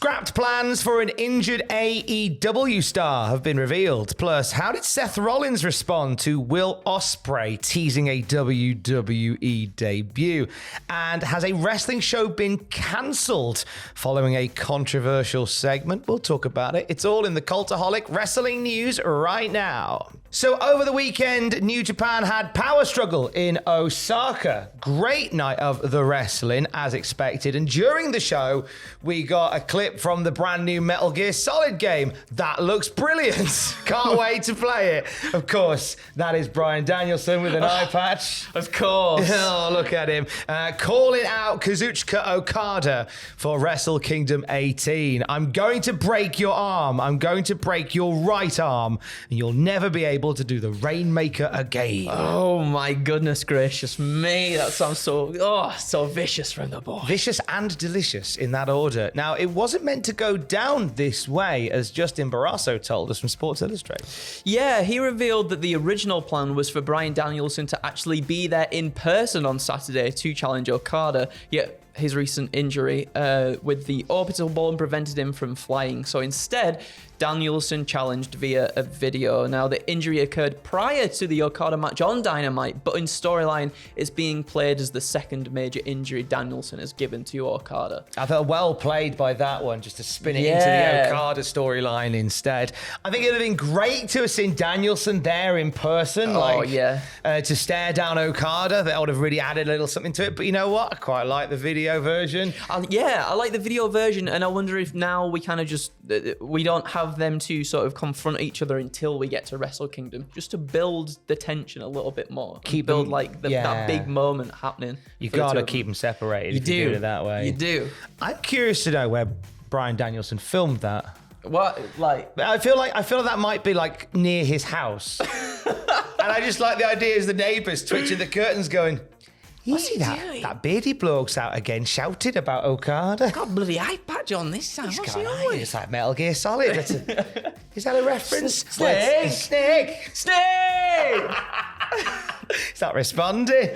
Scrapped plans for an injured AEW star have been revealed. Plus, how did Seth Rollins respond to Will Ospreay teasing a WWE debut? And has a wrestling show been cancelled following a controversial segment? We'll talk about it. It's all in the Cultaholic wrestling news right now. So over the weekend, New Japan had power struggle in Osaka. Great night of the wrestling, as expected. And during the show, we got a clip from the brand new Metal Gear Solid game. That looks brilliant. Can't wait to play it. Of course, that is Bryan Danielson with an eye patch. Of course. Oh, look at him. Calling out Kazuchika Okada for Wrestle Kingdom 18. I'm going to break your arm. I'm going to break your right arm. And you'll never be able to do the Rainmaker again. Oh my goodness gracious me. That sounds so vicious from the boy. Vicious and delicious in that order. Now, it wasn't meant to go down this way, as Justin Barrasso told us from Sports Illustrated. Yeah, he revealed that the original plan was for Bryan Danielson to actually be there in person on Saturday to challenge Okada, yet his recent injury with the orbital bone prevented him from flying. So instead, Danielson challenged via a video. Now, the injury occurred prior to the Okada match on Dynamite, but in storyline, it's being played as the second major injury Danielson has given to Okada. I thought well played by that one, just to spin it into the Okada storyline instead. I think it would have been great to have seen Danielson there in person, to stare down Okada. That would have really added a little something to it. But you know what? I quite like the video version. I like the video version, and I wonder if now we kind of just, we don't have them to sort of confront each other until we get to Wrestle Kingdom, just to build the tension a little bit more. Build that big moment happening. You gotta keep them separated. You do it that way. You do. I'm curious to know where Bryan Danielson filmed that. What, like? I feel like that might be like near his house. And I just like the idea as the neighbours twitching the curtains going, you see that beardy bloke's out again shouted about Okada. Got a bloody eye patch on this time. What's he on? It's like Metal Gear Solid. Is that a reference? Snake! Is that responding?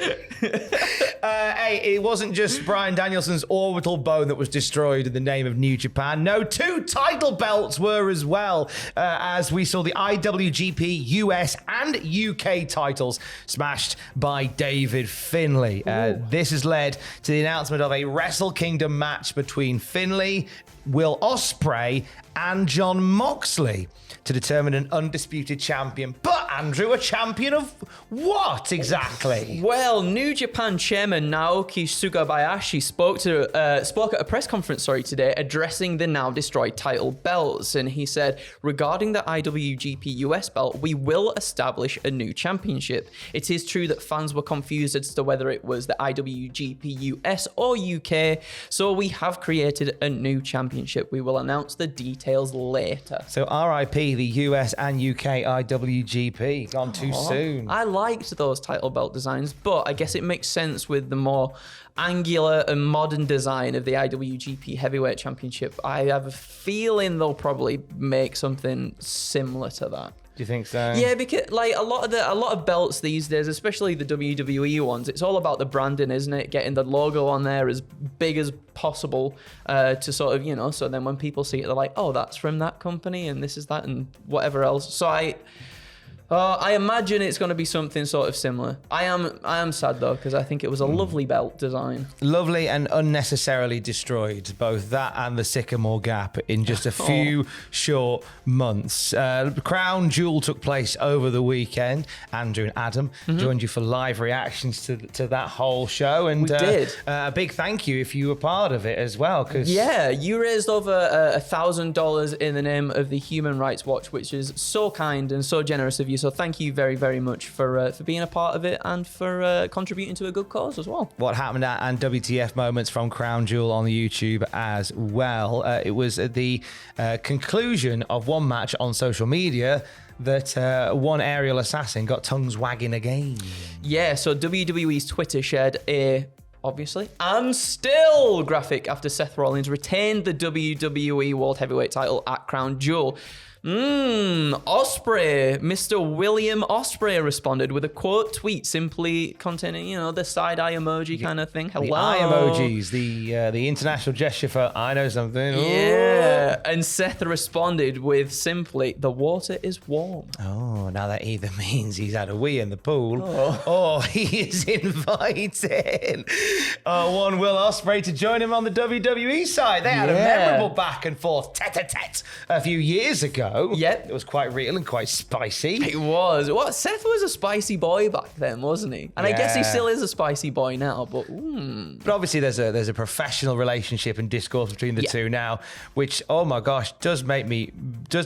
Hey, it wasn't just Bryan Danielson's orbital bone that was destroyed in the name of New Japan. No, 2 title belts were as well, as we saw the IWGP US and UK titles smashed by David Finlay. This has led to the announcement of a Wrestle Kingdom match between Finlay, Will Ospreay, and Jon Moxley to determine an undisputed champion. But, Andrew, a champion of what exactly? Well, New Japan chairman Naoki Sugabayashi spoke at a press conference today addressing the now destroyed title belts, and he said, regarding the IWGP US belt, we will establish a new championship. It is true that fans were confused as to whether it was the IWGP US or UK, so we have created a new championship. We will announce the details later. So RIP the US and UK IWGP. Gone too soon. I liked those title belt designs, but I guess it makes sense with the more angular and modern design of the IWGP Heavyweight Championship. I have a feeling they'll probably make something similar to that. Do you think so? Yeah, because like a lot of belts these days, especially the WWE ones, it's all about the branding, isn't it? Getting the logo on there as big as possible to sort of, so then when people see it, they're like, oh, that's from that company and this is that and whatever else. So I imagine it's going to be something sort of similar. I am sad though, because I think it was a lovely belt design. Lovely and unnecessarily destroyed, both that and the Sycamore Gap in just a few short months. Crown Jewel took place over the weekend. Andrew and Adam joined you for live reactions to that whole show. And we did. A big thank you if you were part of it as well. Yeah, you raised over $1,000 in the name of the Human Rights Watch, which is so kind and so generous of you. So thank you very, very much for being a part of it and for contributing to a good cause as well. What happened at and WTF moments from Crown Jewel on the YouTube as well. It was the conclusion of one match on social media that one aerial assassin got tongues wagging again. Yeah, so WWE's Twitter shared a obviously, and still graphic after Seth Rollins retained the WWE World Heavyweight title at Crown Jewel. Ospreay, Mr. William Ospreay responded with a quote tweet simply containing, the side eye emoji kind of thing. Hello. The eye emojis, the international gesture for I know something. Yeah. Ooh. And Seth responded with simply, the water is warm. Oh, now that either means he's had a wee in the pool or he is inviting one Will Ospreay to join him on the WWE side. They had a memorable back and forth tete-a-tete a few years ago. Yep. It was quite real and quite spicy. It was. Well, Seth was a spicy boy back then, wasn't he? And I guess he still is a spicy boy now, but... But obviously there's a professional relationship and discourse between the two now, which, oh my gosh, does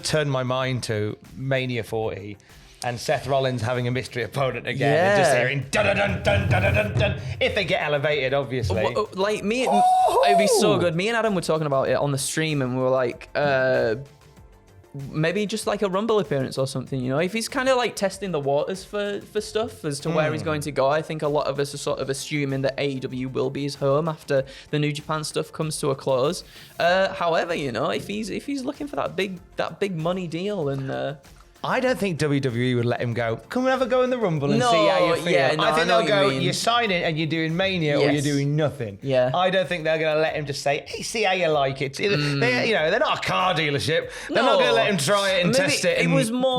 turn my mind to Mania 40 and Seth Rollins having a mystery opponent again and just hearing dun-dun-dun-dun-dun-dun-dun if they get elevated, obviously. Like me, it'd be so good. Me and Adam were talking about it on the stream and we were like... maybe just like a Rumble appearance or something, if he's kind of like testing the waters for stuff as to where he's going to go. I think a lot of us are sort of assuming that AEW will be his home after the New Japan stuff comes to a close. However, if he's looking for that big money deal and I don't think WWE would let him go. Come and have a go in the Rumble and see how you feel. Yeah, I think they'll go, you're signing and you're doing Mania or you're doing nothing. Yeah. I don't think they're going to let him just say, hey, see how you like it. They're not a car dealership. They're not going to let him try it and test it and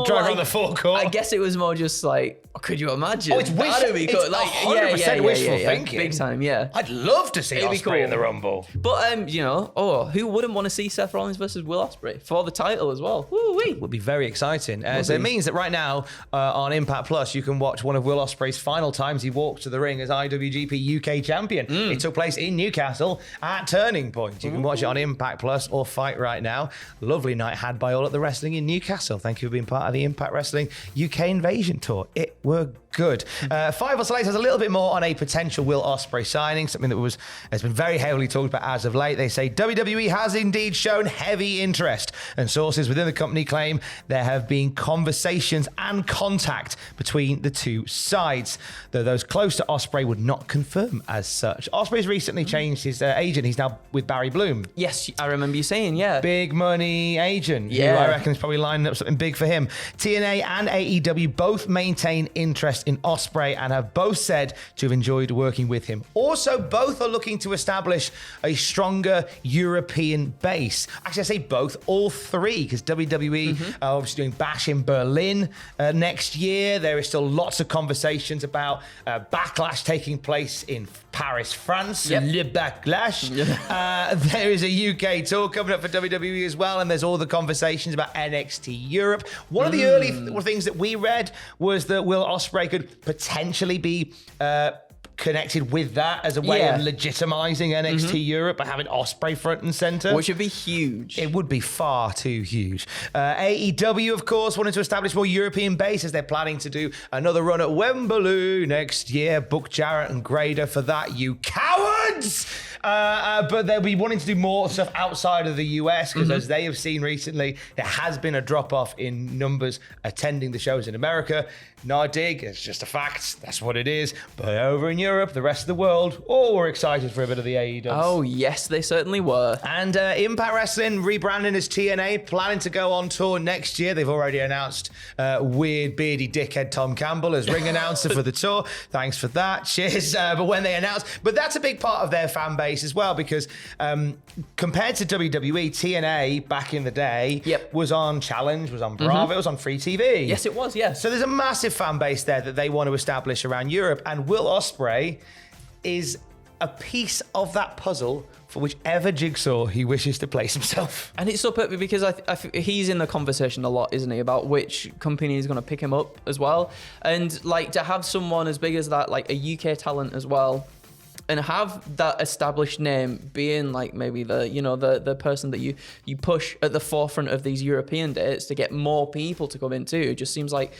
drive around the forecourt. I guess it was more just like, could you imagine? Oh, it's That'd be cool. Like 100% wishful thinking. Big time, yeah. I'd love to see Ospreay in the Rumble. But, who wouldn't want to see Seth Rollins versus Will Ospreay for the title as well? Woo-wee. Would be very exciting. So it means that right now on Impact Plus, you can watch one of Will Ospreay's final times he walked to the ring as IWGP UK champion. It took place in Newcastle at Turning Point. You can watch it on Impact Plus or Fight Right Now. Lovely night had by all at the wrestling in Newcastle. Thank you for being part of the Impact Wrestling UK Invasion Tour. It were good. Five or so later, has a little bit more on a potential Will Ospreay signing, something that has been very heavily talked about as of late. They say WWE has indeed shown heavy interest, and sources within the company claim there have been conversations and contact between the two sides, though those close to Ospreay would not confirm as such. Ospreay's recently changed his agent. He's now with Barry Bloom. Yes, I remember you saying, Big money agent. Who I reckon is probably lining up something big for him. TNA and AEW both maintain interest in Ospreay and have both said to have enjoyed working with him. Also, both are looking to establish a stronger European base. Actually, I say both, all three, because WWE are obviously doing Bash in Berlin next year. There is still lots of conversations about Backlash taking place in Paris, France. Le Backlash. There is a UK tour coming up for WWE as well, and there's all the conversations about NXT Europe. One of the early things that we read was that Will Ospreay could potentially be connected with that as a way of legitimizing NXT Europe by having Ospreay front and center. Which would be huge. It would be far too huge. AEW, of course, wanted to establish more European bases. They're planning to do another run at Wembley next year. Book Jarrett and Grader for that, you cowards! But they'll be wanting to do more stuff outside of the US because as they have seen recently, there has been a drop-off in numbers attending the shows in America. Not a dig, it's just a fact. That's what it is. But over in Europe, the rest of the world, all were excited for a bit of the AEW. Oh, yes, they certainly were. And Impact Wrestling rebranding as TNA, planning to go on tour next year. They've already announced weird, beardy dickhead Tom Campbell as ring announcer for the tour. Thanks for that. Cheers. But that's a big part of their fan base as well, because compared to WWE, TNA back in the day was on Challenge, was on Bravo, it was on Free TV. Yes, it was, yes. So there's a massive fan base there that they want to establish around Europe, and Will Ospreay is a piece of that puzzle for whichever jigsaw he wishes to place himself. And it's so perfect because he's in the conversation a lot, isn't he, about which company is going to pick him up as well. And like to have someone as big as that, like a UK talent as well, and have that established name being like maybe the person that you push at the forefront of these European dates to get more people to come in too. It just seems like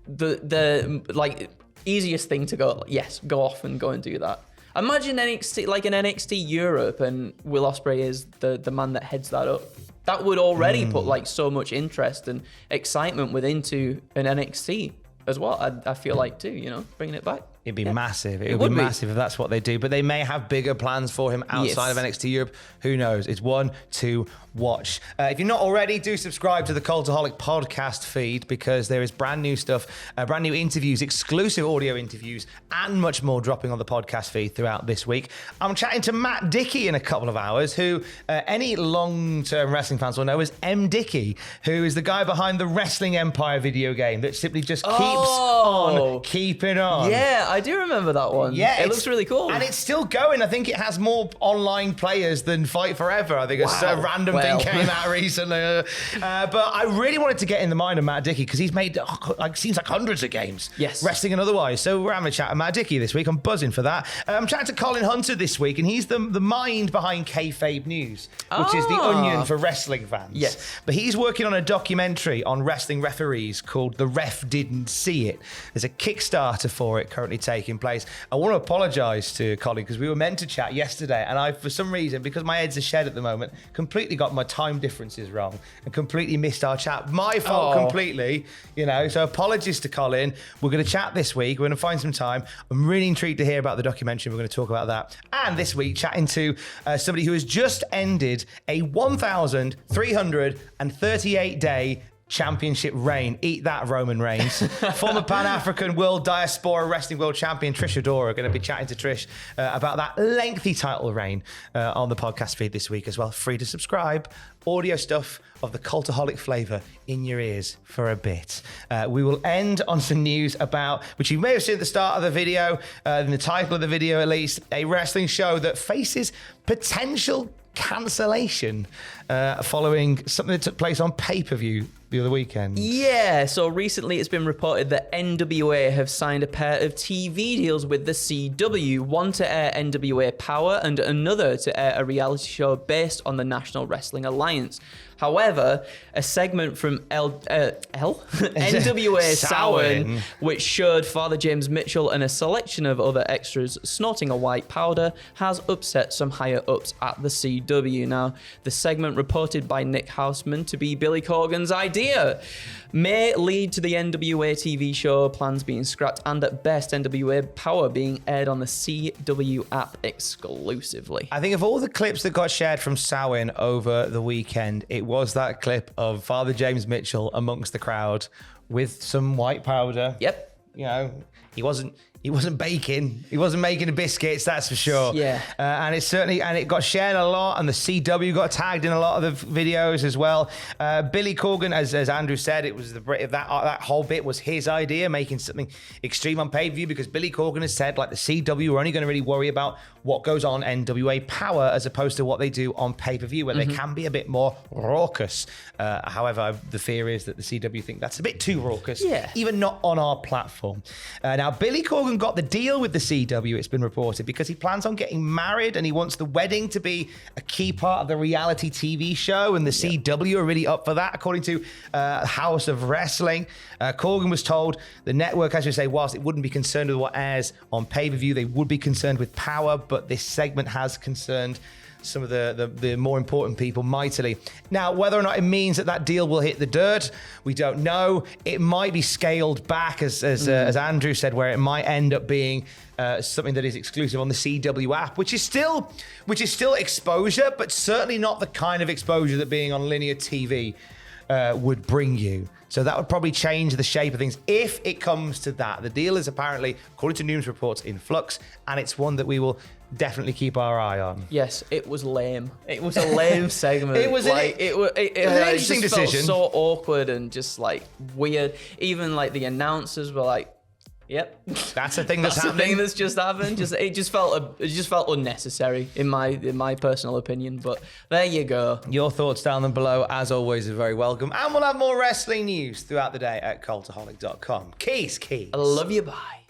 the like easiest thing to go off and go and do that. Imagine NXT, like an NXT Europe, and Will Ospreay is the man that heads that up. That would already put like so much interest and excitement into an NXT as well. I feel like too, bringing it back. It'd be massive. It would be massive if that's what they do. But they may have bigger plans for him outside of NXT Europe. Who knows? It's one to watch. If you're not already, do subscribe to the Cultaholic podcast feed because there is brand new stuff, brand new interviews, exclusive audio interviews, and much more dropping on the podcast feed throughout this week. I'm chatting to Matt Dickey in a couple of hours, who any long-term wrestling fans will know as M. Dickey, who is the guy behind the Wrestling Empire video game that simply just keeps on keeping on. Yeah, I do remember that one. Yeah, it looks really cool. And it's still going. I think it has more online players than Fight Forever. I think a random thing came out recently. But I really wanted to get in the mind of Matt Dickey because he's made, seems like hundreds of games. Yes. Wrestling and otherwise. So we're having a chat with Matt Dickey this week. I'm buzzing for that. I'm chatting to Colin Hunter this week, and he's the mind behind Kayfabe News, which is the Onion for wrestling fans. Yes. But he's working on a documentary on wrestling referees called The Ref Didn't See It. There's a Kickstarter for it currently taking place. I want to apologise to Colin because we were meant to chat yesterday, and I, for some reason, because my head's a shed at the moment, completely got my time differences wrong and completely missed our chat. My fault completely, so apologies to Colin. We're going to chat this week. We're going to find some time. I'm really intrigued to hear about the documentary. We're going to talk about that. And this week, chatting to somebody who has just ended a 1,338-day championship reign. Eat that, Roman Reigns. Former Pan-African World Diaspora Wrestling World Champion Trish Adora. Going to be chatting to Trish about that lengthy title reign on the podcast feed this week as well. Free to subscribe. Audio stuff of the Cultaholic flavour in your ears for a bit. We will end on some news about, which you may have seen at the start of the video, in the title of the video at least, a wrestling show that faces potential cancellation following something that took place on pay-per-view the other weekend. Yeah, so recently it's been reported that NWA have signed a pair of TV deals with the CW, one to air NWA Power and another to air a reality show based on the National Wrestling Alliance. However, a segment from NWA Samhain, which showed Father James Mitchell and a selection of other extras snorting a white powder, has upset some higher ups at the CW. Now, the segment reported by Nick Houseman to be Billy Corgan's idea may lead to the NWA TV show plans being scrapped and at best NWA Power being aired on the CW app exclusively. I think of all the clips that got shared from Samhain over the weekend, it was that clip of Father James Mitchell amongst the crowd with some white powder. Yep. He wasn't baking. He wasn't making the biscuits, that's for sure. Yeah. And it got shared a lot, and the CW got tagged in a lot of the videos as well. Billy Corgan, as Andrew said, it was that whole bit was his idea, making something extreme on pay-per-view, because Billy Corgan has said, like, the CW are only going to really worry about what goes on NWA Power as opposed to what they do on pay-per-view, where they can be a bit more raucous. However, the fear is that the CW think that's a bit too raucous, even not on our platform. Now, Billy Corgan got the deal with the CW, it's been reported, because he plans on getting married and he wants the wedding to be a key part of the reality TV show, and the CW are really up for that, according to House of Wrestling. Corgan was told the network, as you say, whilst it wouldn't be concerned with what airs on pay-per-view, they would be concerned with Power, but this segment has concerned some of the more important people mightily. Now, whether or not it means that deal will hit the dirt, we don't know. It might be scaled back, as Andrew said, where it might end up being something that is exclusive on the CW app, which is still exposure, but certainly not the kind of exposure that being on linear TV would bring you. So that would probably change the shape of things if it comes to that. The deal is apparently, according to news reports, in flux, and it's one that we will definitely keep our eye on. Yes, it was lame. It was a lame segment. It was an interesting decision. Felt so awkward and just like weird. Even like the announcers were like, "Yep, that's the thing that's happening. The thing that's just happened." It just felt unnecessary in my personal opinion. But there you go. Your thoughts down them below, as always, are very welcome. And we'll have more wrestling news throughout the day at cultaholic.com. Keys. I love you. Bye.